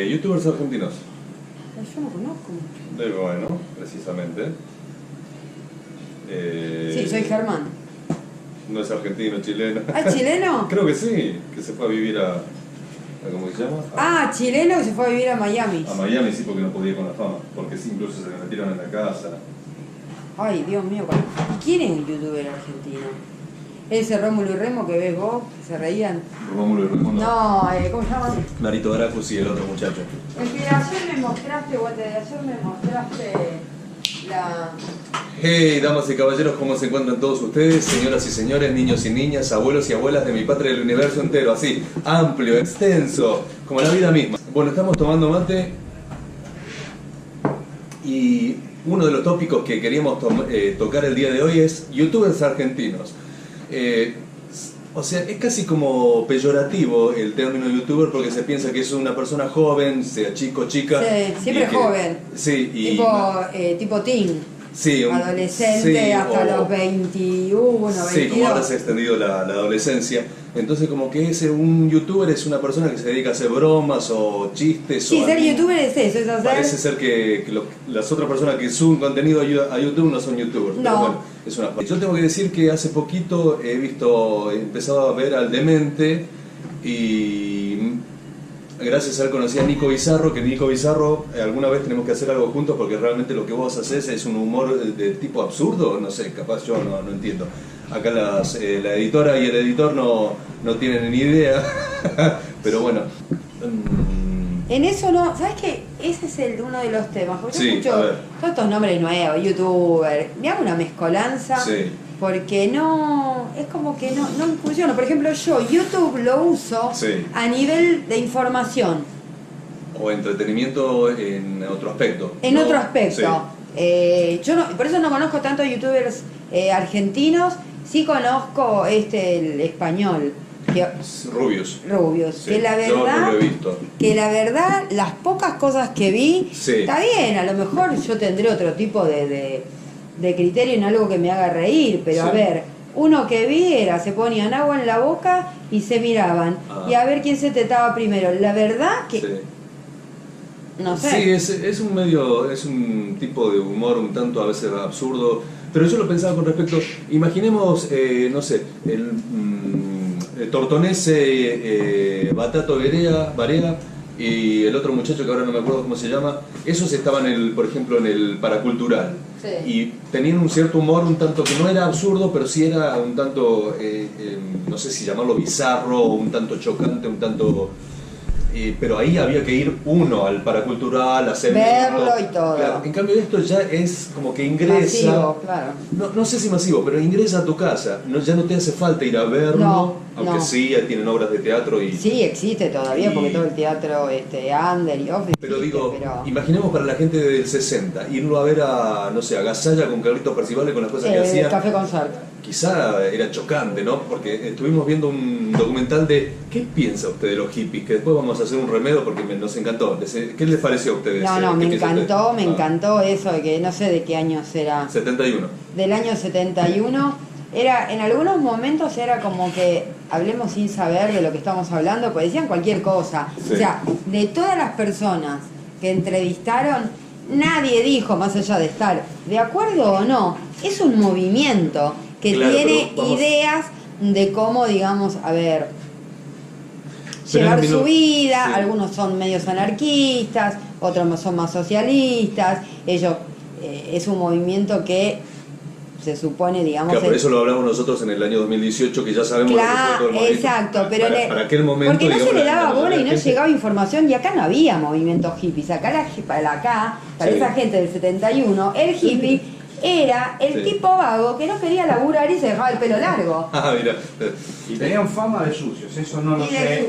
Youtubers argentinos. Yo no conozco. Bueno, precisamente. Sí, soy Germán. No es argentino, chileno. ¿Ah, chileno? Creo que sí, que se fue a vivir a ¿cómo se llama? Chileno que se fue a vivir a Miami. A Miami sí, porque no podía con la fama. Porque sí, incluso se le metieron en la casa. Ay, Dios mío. ¿Y quién es un youtuber argentino? Ese Rómulo y Remo que ves vos, que se reían. Rómulo y Remo No, ¿cómo se llama? Marito Dracus y el otro muchacho. El que ayer me mostraste, la... Hey, damas y caballeros, ¿cómo se encuentran todos ustedes? Señoras y señores, niños y niñas, abuelos y abuelas de mi patria del universo entero, así, amplio, extenso, como la vida misma. Bueno, estamos tomando mate y uno de los tópicos que queríamos tocar el día de hoy es youtubers argentinos. O sea, es casi como peyorativo el término youtuber porque se piensa que es una persona joven, sea chico, chica. Sí, siempre joven. Sí, y tipo teen. Sí, adolescente sí, hasta los 21, 22. Sí, como ahora se ha extendido la adolescencia. Entonces como que un youtuber es una persona que se dedica a hacer bromas o chistes. Sí, ser youtuber es eso, es hacer... Parece ser que las otras personas que suben contenido a YouTube no son youtubers. No. Pero bueno, es una... Yo tengo que decir que hace poquito he empezado a ver al Demente y... Gracias a él conocí a Nico Bizarro, que Nico Bizarro alguna vez tenemos que hacer algo juntos porque realmente lo que vos haces es un humor de tipo absurdo, no sé, capaz yo no entiendo. Acá la editora y el editor no tienen ni idea, pero bueno. En eso no, ¿sabes qué? Ese es uno de los temas, porque yo escucho todos estos nombres nuevos, youtuber, me hago una mezcolanza. Sí. Porque no, es como que no funciona. Por ejemplo, yo YouTube lo uso a nivel de información. O entretenimiento en otro aspecto. En otro aspecto. Sí. Por eso no conozco tanto youtubers argentinos, sí conozco el español. Rubios. Sí. Que la verdad, yo no lo he visto. Que la verdad, las pocas cosas que vi, está bien, a lo mejor yo tendré otro tipo de criterio en algo que me haga reír, pero a ver, uno que vi se ponían agua en la boca y se miraban, y a ver quién se tetaba primero. La verdad que no sé. Sí, es un tipo de humor un tanto a veces absurdo, pero yo lo pensaba con respecto, imaginemos, no sé, el Tortonese, Batato Barea y el otro muchacho que ahora no me acuerdo cómo se llama, esos estaban por ejemplo en el Paracultural. Sí. Y tenían un cierto humor un tanto que no era absurdo, pero sí era un tanto, no sé si llamarlo bizarro, un tanto chocante, un tanto... pero ahí había que ir uno al Paracultural, hacer verlo y todo. Claro, en cambio esto ya es como que ingresa... Masivo, claro. No sé si masivo, pero ingresa a tu casa. Ya no te hace falta ir a verlo, aunque sí, tienen obras de teatro y... Sí, existe todavía, porque todo el teatro under y off. Pero digo, imaginemos para la gente del 60, irlo a ver no sé, a Gasalla con Carlitos Percivale con las cosas que hacía. Café Concert. Quizá era chocante, ¿no? Porque estuvimos viendo un documental de ¿qué piensa usted de los hippies? Que después vamos a hacer un remedio porque nos encantó. ¿Qué les pareció a ustedes? No, me encantó eso de que no sé de qué años era. 71. Del año 71. En algunos momentos era como que hablemos sin saber de lo que estamos hablando, pues decían cualquier cosa. Sí. O sea, de todas las personas que entrevistaron, nadie dijo, más allá de estar de acuerdo o no, es un movimiento que tiene ideas de cómo, digamos, llevar su vida. Sí. Algunos son medios anarquistas, otros son más socialistas. Ellos, es un movimiento que se supone, digamos... Claro, por eso lo hablamos nosotros en el año 2018, que ya sabemos lo que fue todo el movimiento. Exacto, pero para aquel momento... Porque no se le daba bola y no llegaba información, y acá no había movimientos hippies. Para esa gente del 71, el hippie era el tipo vago que no quería laburar y se dejaba el pelo largo. Mira. Y tenían fama de sucios, eso no lo sé,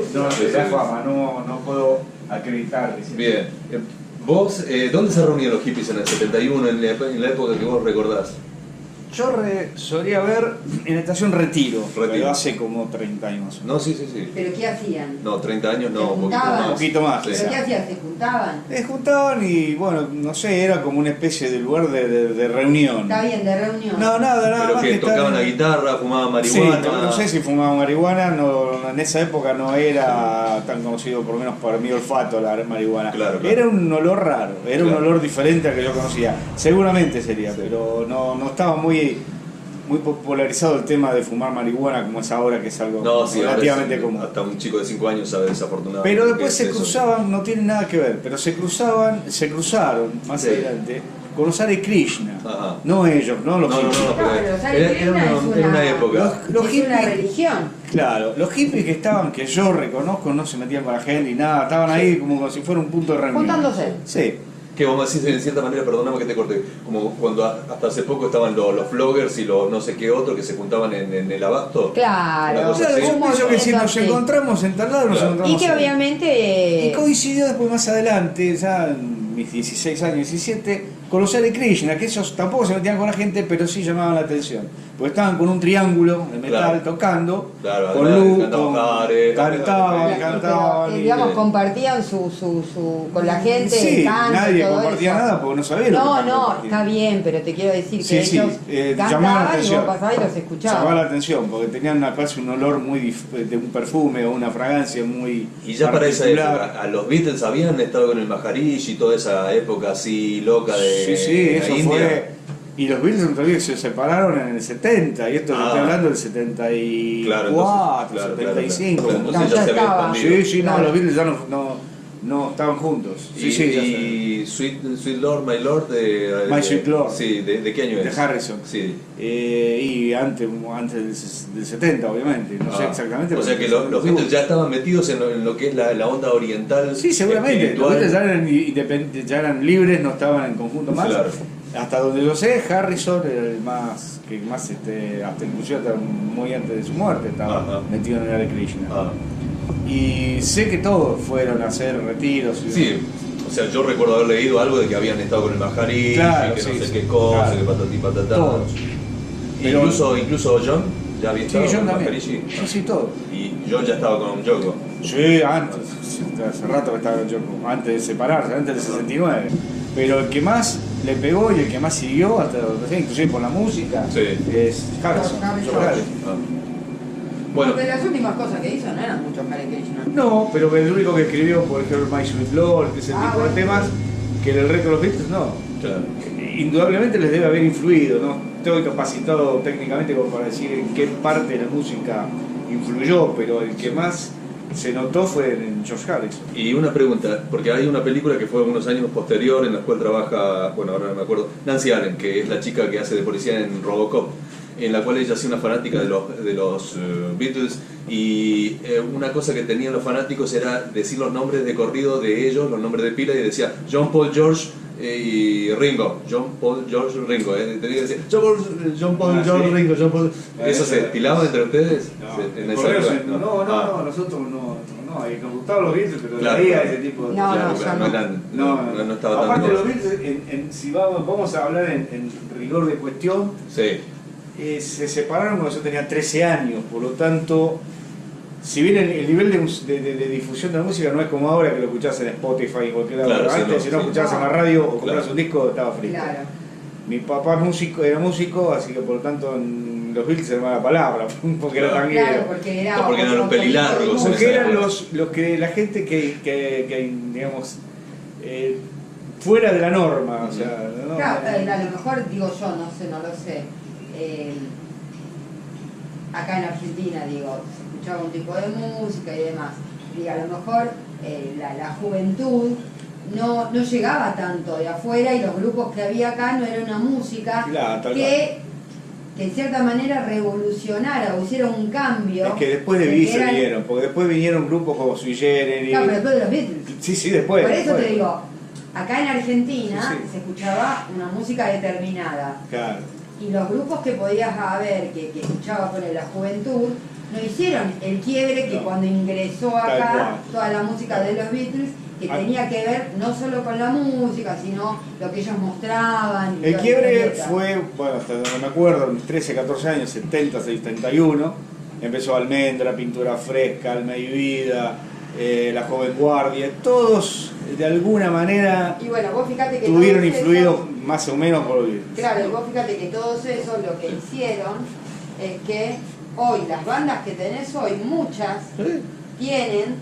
la fama, no puedo acreditar. Bien. ¿Vos, dónde se reunían los hippies en el 71, en la época que vos recordás? Yo solía ver en la estación Retiro, pero hace como 30 años. No, sí. ¿Pero qué hacían? No, 30 años no, un poquito más. ¿Pero qué hacían? ¿Se juntaban? Se juntaban y, bueno, no sé, era como una especie de lugar de reunión. Está bien, de reunión. No, nada pero más. Que tocaban la guitarra, fumaban marihuana. Sí, no sé si fumaban marihuana, no, en esa época no era tan conocido, por lo menos para mi olfato, la marihuana. Claro. Era un olor raro, era un olor diferente al que yo conocía. Seguramente sería, pero no estaba muy popularizado el tema de fumar marihuana como es ahora, que es algo relativamente común. Hasta un chico de 5 años sabe desafortunadamente. Pero después se cruzaban, no tienen nada que ver, pero se cruzaron más adelante con los Hare Krishna. Ajá. No ellos, no los hippies. Era una época. Es una religión. Claro, los hippies que yo reconozco no se metían con la gente ni nada, estaban ahí como si fuera un punto de reunión. Juntándose. Sí. Que vos me decís en cierta manera, perdóname que te corte, como cuando hasta hace poco estaban los vloggers y los no sé qué otros que se juntaban en el abasto. Claro, yo pienso que si nos encontramos en tal lado, nos encontramos. Y que obviamente. Y coincidió después más adelante, ya en mis 16 años, 17, con los Hare Krishna, que ellos tampoco se metían con la gente, pero sí llamaban la atención. Porque estaban con un triángulo de metal tocando, con luz, cantaban. Digamos, compartían con la gente. Sí, canto, nadie compartía nada porque no sabía lo que No, está bien, pero te quiero decir que ellos cantaban y vos pasabas y los escuchabas. Llamaba la atención porque tenían un olor muy de un perfume o una fragancia muy. Y ya para esa época, a los Beatles habían estado con el Maharishi y toda esa época así loca de eso India. fue. Y los Beatles todavía se separaron en el 70, y esto estoy hablando del 74, 75. Claro, entonces ya se había expandido. Sí, no, los Beatles ya no estaban juntos. Y Sweet Lord, My Lord My Sweet Lord. Sí, ¿de qué año es? De Harrison. Sí. Y antes del 70, obviamente. No sé exactamente. O sea que los Beatles ya estaban metidos en lo que es la onda oriental. Sí, seguramente. Los Beatles ya eran libres, no estaban en conjunto más. Claro. Hasta donde yo sé, Harrison era el que más hasta inclusive hasta muy antes de su muerte estaba metido en el Hare Krishna. Y sé que todos fueron a hacer retiros. Sí, o sea, yo recuerdo haber leído algo de que habían estado con el Maharishi, que no sé qué cosa, que patatí patatá. Todos. Incluso John ya había estado John con el también. Maharishi. Sí, todos. Y John ya estaba con Yoko. Sí, antes. Hace rato que estaba con Yoko. Antes de separarse, antes del 69. Pero el que más le pegó y el que más siguió, hasta inclusive por la música, es Harrison. Bueno, de las últimas cosas que hizo no eran muchos Hare Krishna. No, pero el único que escribió, por ejemplo, My Sweet Lord, ese tipo de temas, que en el resto de los Beatles no. Claro. Indudablemente les debe haber influido, no estoy capacitado técnicamente como para decir en qué parte de la música influyó, pero el que más se notó fue en George Harrison. Y una pregunta, porque hay una película que fue unos años posterior en la cual trabaja, bueno, ahora no me acuerdo, Nancy Allen, que es la chica que hace de policía en Robocop, en la cual ella hacía una fanática de los Beatles, y una cosa que tenían los fanáticos era decir los nombres de corrido de ellos, los nombres de pila, y decía John Paul George y Ringo, John Paul George Ringo, tenía que decir John Paul George Ringo, John Paul. ¿Eso se estilaba entre ustedes? No, nosotros no, nos gustaban los Beatles, pero leía ese tipo de cosas. No estaba tan. Aparte de los Beatles, si vamos a hablar en rigor de cuestión, se separaron cuando yo tenía 13 años, por lo tanto, si bien el nivel de difusión de la música no es como ahora que lo escuchás en Spotify o cualquier lado, antes si no escuchabas en la radio o comprabas un disco estaba frito. Claro. Mi papá era músico, así que por lo tanto los Beatles era mala palabra, porque era tanguero. Claro, porque eran los pelilargos. Porque eran los que la gente que digamos, fuera de la norma. O sea, claro, a lo mejor digo yo, no lo sé. Acá en Argentina, digo, se escuchaba un tipo de música y demás. Y a lo mejor la juventud no llegaba tanto de afuera y los grupos que había acá no era una música que en cierta manera revolucionara o hiciera un cambio. Es que después de Beatles vinieron, porque después vinieron grupos como Sui Generis. Claro, pero después de los Beatles. Sí, después. Por eso te digo, acá en Argentina se escuchaba una música determinada. Claro. Y los grupos que podías haber, que escuchaba con la juventud, no hicieron el quiebre que cuando ingresó acá toda la música de los Beatles que tenía que ver no solo con la música, sino lo que ellos mostraban. El quiebre fue, bueno, hasta donde me acuerdo, en mis 13, 14 años, 70, 71, empezó Almendra, Pintura Fresca, Alma y Vida, La Joven Guardia, todos de alguna manera y bueno, vos fíjate que tuvieron influidos más o menos por el... Claro, y vos fíjate que todos esos lo que hicieron es que hoy las bandas que tenés hoy, muchas, tienen,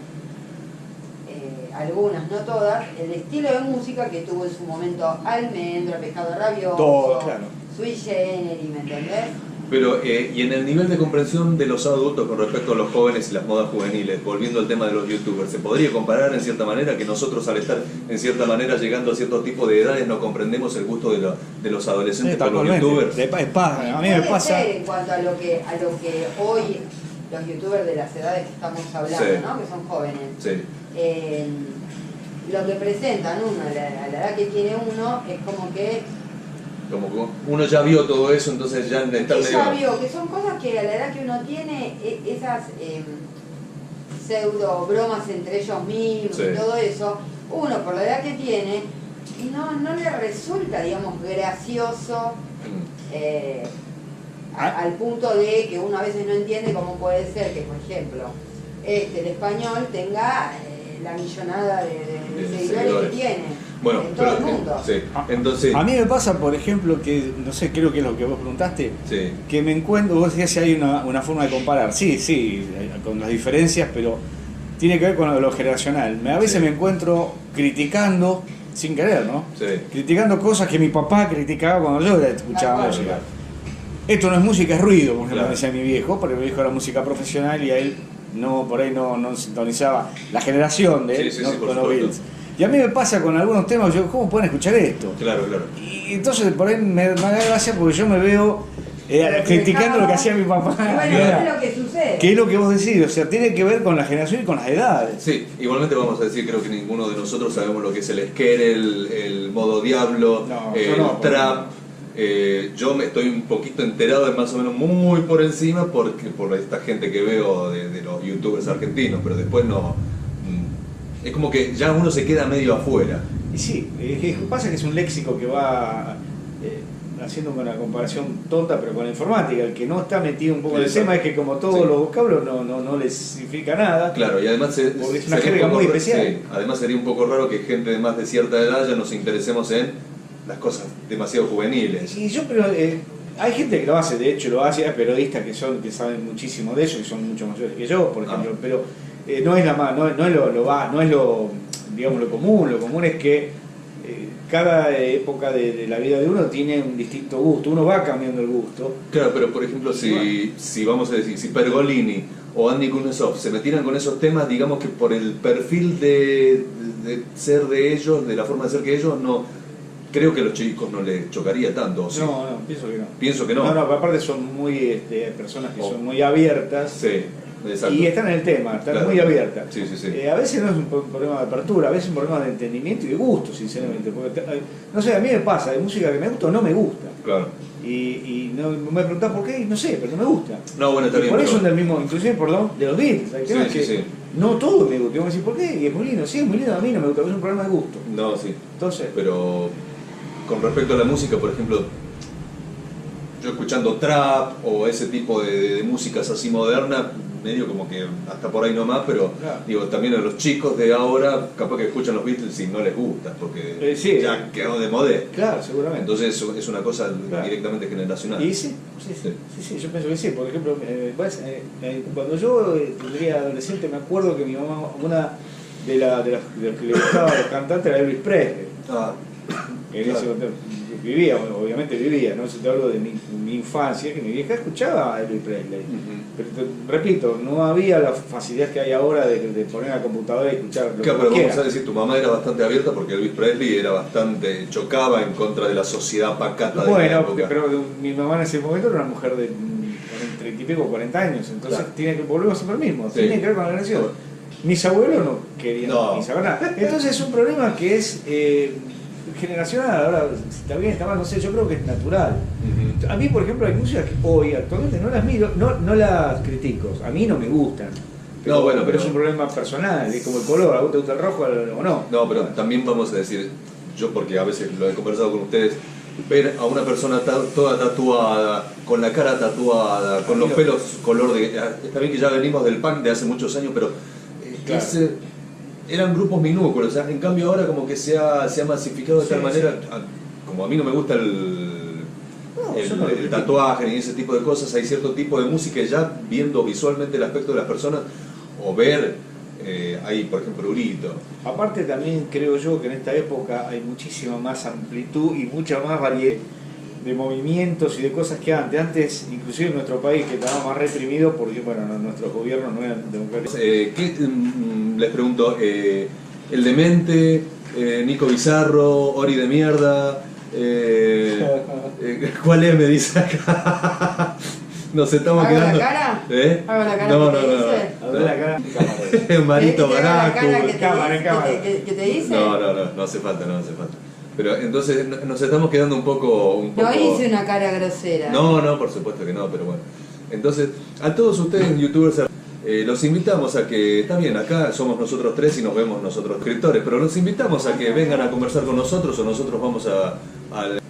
algunas, no todas, el estilo de música que tuvo en su momento Almendra, Pescado Rabioso, todo, claro. Sui Generis, ¿me entendés? Pero, y en el nivel de comprensión de los adultos con respecto a los jóvenes y las modas juveniles, volviendo al tema de los youtubers, ¿se podría comparar en cierta manera que nosotros al estar en cierta manera llegando a cierto tipo de edades no comprendemos el gusto de los adolescentes por los youtubers? A mí me pasa... En cuanto a lo que hoy los youtubers de las edades que estamos hablando, sí, ¿no? Que son jóvenes, sí, lo que presentan uno a la edad que tiene uno es como que uno ya vio todo eso, entonces ya está medio... ya vio, que son cosas que a la edad que uno tiene, esas pseudo bromas entre ellos mismos, sí, y todo eso, uno por la edad que tiene, no le resulta, digamos, gracioso, al punto de que uno a veces no entiende cómo puede ser que, por ejemplo, el español tenga la millonada de seguidores que tiene. Bueno, en todo el mundo. Sí. Entonces, a mí me pasa, por ejemplo, que, no sé, creo que es lo que vos preguntaste, sí, que me encuentro, vos decías si hay una forma de comparar, sí, con las diferencias, pero tiene que ver con lo generacional. A veces, sí, me encuentro criticando, sin querer, ¿no? Sí. Criticando cosas que mi papá criticaba cuando yo escuchaba música. Claro. Esto no es música, es ruido, por ejemplo, claro, decía mi viejo, porque mi viejo era música profesional y a él por ahí no sintonizaba la generación de él, sí, ¿no? Sí, con los Beatles. Y a mí me pasa con algunos temas, yo, ¿cómo pueden escuchar esto? Claro, claro. Y entonces por ahí me da gracia porque yo me veo criticando lo que hacía mi papá. Bueno, es lo que sucede. Que es lo que vos decís, o sea, tiene que ver con la generación y con las edades. Sí, igualmente vamos a decir, creo que ninguno de nosotros sabemos lo que es el scare, el modo diablo, el trap. Yo me estoy un poquito enterado, de más o menos muy por encima, por esta gente que veo de los youtubers argentinos, pero después no... Es como que ya uno se queda medio afuera. Y sí, pasa que es un léxico que va haciendo una comparación tonta, pero con la informática. El que no está metido un poco en el tema es que como todos, sí, los vocablos no les significa nada. Claro, y además porque es una jerga muy especial. Sí, además sería un poco raro que gente de más de cierta edad ya nos interesemos en las cosas demasiado juveniles. Y yo creo, hay gente que lo hace, de hecho lo hace, hay periodistas que saben muchísimo de eso, que son mucho mayores que yo, por ejemplo, pero no es lo digamos lo común es que cada época de la vida de uno tiene un distinto gusto, uno va cambiando el gusto. Claro, pero por ejemplo, si vamos a decir, si Pergolini o Andy Kuznetsov se metieran con esos temas, digamos que por el perfil de ser de ellos, de la forma de ser que ellos, no creo que a los chicos no les chocaría tanto. ¿Sí? No, pienso que no. Pienso que no. No, aparte son muy personas que son muy abiertas. Sí. Exacto. Y están en el tema, están, claro, muy abiertas. Sí. A veces no es un problema de apertura, a veces es un problema de entendimiento y de gusto, sinceramente. Porque, no sé, a mí me pasa, hay música que me gusta o no me gusta. Claro. Y no me preguntás por qué, y no sé, pero no me gusta. No, bueno, está bien. Por eso son del mismo, inclusive de los Beatles. Hay temas que no todo me gusta. Y vamos a decir, ¿por qué? Y es muy lindo, sí, es muy lindo, a mí no me gusta, pero es un problema de gusto. No, sí. Entonces, pero con respecto a la música, por ejemplo, yo escuchando trap o ese tipo de músicas así modernas, medio como que hasta por ahí nomás, pero claro, digo, también a los chicos de ahora capaz que escuchan los Beatles y no les gusta, porque ya quedó de moda. Claro, seguramente. Entonces es una cosa, claro, directamente generacional. Y sí, yo pienso que sí. Por ejemplo, cuando yo era adolescente me acuerdo que mi mamá, una de los que le gustaba a los cantantes era Elvis Presley. En ese momento obviamente vivía, ¿no? Yo te hablo de mi infancia, que mi vieja escuchaba a Elvis Presley. Pero repito, no había la facilidad que hay ahora de poner a la computadora y escuchar lo claro, que pero quiera. vamos a decir, tu mamá era bastante abierta porque Elvis Presley era bastante, chocaba en contra de la sociedad pacata de la época. Pero mi mamá en ese momento era una mujer de 30 y pico, 40 años, entonces claro, tiene que volver a ser lo mismo, tiene que ver con la generación. Mis abuelos no querían ni saber nada. Entonces es un problema que es generacional. Ahora, si está bien, está mal, no sé, yo creo que es natural. A mí, por ejemplo, hay músicas que hoy actualmente no las miro, no las critico, a mí no me gustan. Pero, no, bueno, pero es un problema personal, es como el color, ¿a vos te gusta el rojo o no? No, pero también vamos a decir, yo porque a veces lo he conversado con ustedes, ver a una persona toda tatuada, con la cara tatuada, con los pelos color de... Está bien que ya venimos del punk de hace muchos años, pero claro. Eran grupos minúsculos, o sea, en cambio ahora como que se ha masificado de tal manera, como a mí no me gusta el tatuaje ni ese tipo de cosas, hay cierto tipo de música ya viendo visualmente el aspecto de las personas o ver, hay por ejemplo Urito. Aparte también creo yo que en esta época hay muchísima más amplitud y mucha más variedad de movimientos y de cosas que antes. Antes, inclusive en nuestro país, que estaba más reprimido porque bueno, nuestros gobiernos no eran democráticos. Les pregunto, El Demente, Nico Bizarro, Ori de Mierda, ¿cuál es? Me dice acá. Nos estamos ¿Hago quedando. la cara? ¿Hago la cara No, que te no, dice? A ver la cara. Marito Baracu. ¿Que te dice? No hace falta. Pero entonces nos estamos quedando un poco... No hice una cara grosera. No, por supuesto que no, pero bueno. Entonces, a todos ustedes, youtubers, los invitamos a que, está bien, acá somos nosotros tres y nos vemos nosotros escritores, pero los invitamos a que vengan a conversar con nosotros o nosotros vamos al